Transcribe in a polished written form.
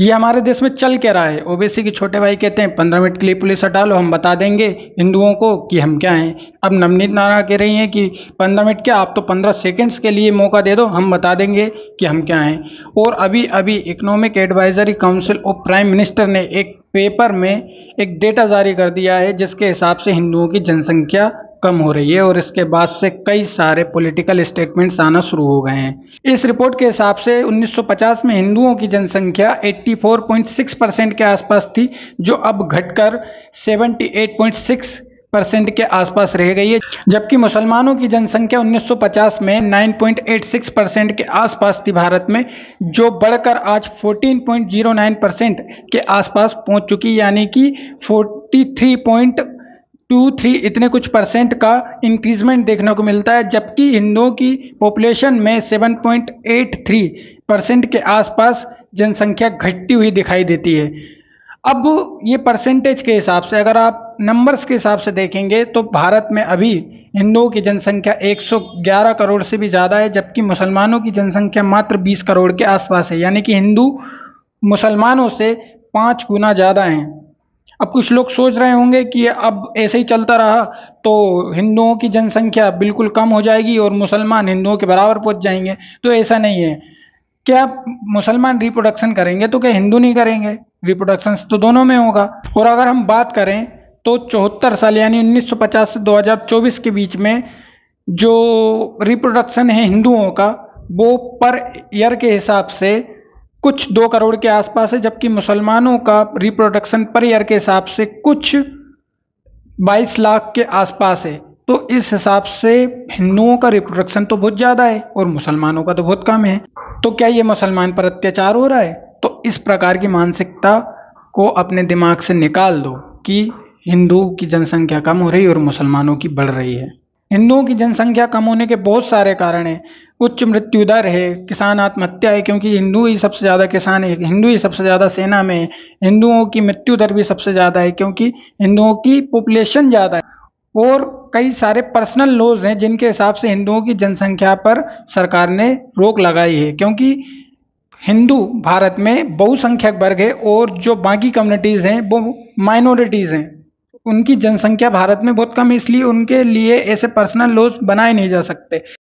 ये हमारे देश में चल क्या रहा है। ओबीसी के छोटे भाई कहते हैं 15 मिनट के लिए पुलिस हटा लो, हम बता देंगे हिंदुओं को कि हम क्या हैं। अब नवनीत नारा कह रही हैं कि 15 मिनट क्या, आप तो 15 सेकंड्स के लिए मौका दे दो, हम बता देंगे कि हम क्या हैं। और अभी अभी economic advisory council of prime minister ने एक पेपर में एक डेटा जारी कर दिया है जिसके हिसाब से हिंदुओं की जनसंख्या कम हो रही है, और इसके बाद से कई सारे पॉलिटिकल स्टेटमेंट्स आना शुरू हो गए हैं। इस रिपोर्ट के हिसाब से 1950 में हिंदुओं की जनसंख्या 84.6% के आसपास थी, जो अब घटकर 78.6% के आसपास रह गई है, जबकि मुसलमानों की जनसंख्या 1950 में 9.86% के आसपास थी भारत में, जो बढ़कर आज 14.09% के आसपास पहुंच चुकी, यानी कि 43.23 इतने कुछ परसेंट का इंक्रीजमेंट देखने को मिलता है। जबकि हिंदुओं की पॉपुलेशन में 7.83% के आसपास जनसंख्या घटती हुई दिखाई देती है। अब ये परसेंटेज के हिसाब से, अगर आप नंबर्स के हिसाब से देखेंगे तो भारत में अभी हिंदुओं की जनसंख्या 111 करोड़ से भी ज़्यादा है, जबकि मुसलमानों की जनसंख्या मात्र 20 करोड़ के आसपास है, यानी कि हिंदू मुसलमानों से 5 गुना ज़्यादा हैं। अब कुछ लोग सोच रहे होंगे कि अब ऐसे ही चलता रहा तो हिंदुओं की जनसंख्या बिल्कुल कम हो जाएगी और मुसलमान हिंदुओं के बराबर पहुंच जाएंगे। तो ऐसा नहीं है। क्या मुसलमान रिप्रोडक्शन करेंगे तो क्या हिंदू नहीं करेंगे? रिप्रोडक्शन तो दोनों में होगा। और अगर हम बात करें तो 74 साल यानी 1950 से 2024 के बीच में जो रिप्रोडक्शन है हिंदुओं का, वो पर ईयर के हिसाब से कुछ 2 करोड़ के आसपास है, जबकि मुसलमानों का रिप्रोडक्शन पर ईयर के हिसाब से कुछ 22 लाख के आसपास है। तो इस हिसाब से हिंदुओं का रिप्रोडक्शन तो बहुत ज़्यादा है और मुसलमानों का तो बहुत कम है। तो क्या ये मुसलमान पर अत्याचार हो रहा है? तो इस प्रकार की मानसिकता को अपने दिमाग से निकाल दो कि हिंदुओं की जनसंख्या कम हो रही है और मुसलमानों की बढ़ रही है। हिंदुओं की जनसंख्या कम होने के बहुत सारे कारण हैं। उच्च मृत्यु दर है, किसान आत्महत्या है, क्योंकि हिंदू ही सबसे ज़्यादा किसान है, हिंदू ही सबसे ज़्यादा सेना में है। हिंदुओं की मृत्यु दर भी सबसे ज़्यादा है क्योंकि हिंदुओं की पॉपुलेशन ज़्यादा है। और कई सारे पर्सनल लॉज हैं जिनके हिसाब से हिंदुओं की जनसंख्या पर सरकार ने रोक लगाई है, क्योंकि हिंदू भारत में बहुसंख्यक वर्ग है और जो बाकी कम्युनिटीज़ हैं वो माइनॉरिटीज़ हैं। उनकी जनसंख्या भारत में बहुत कम है, इसलिए उनके लिए ऐसे पर्सनल लॉज बनाए नहीं जा सकते।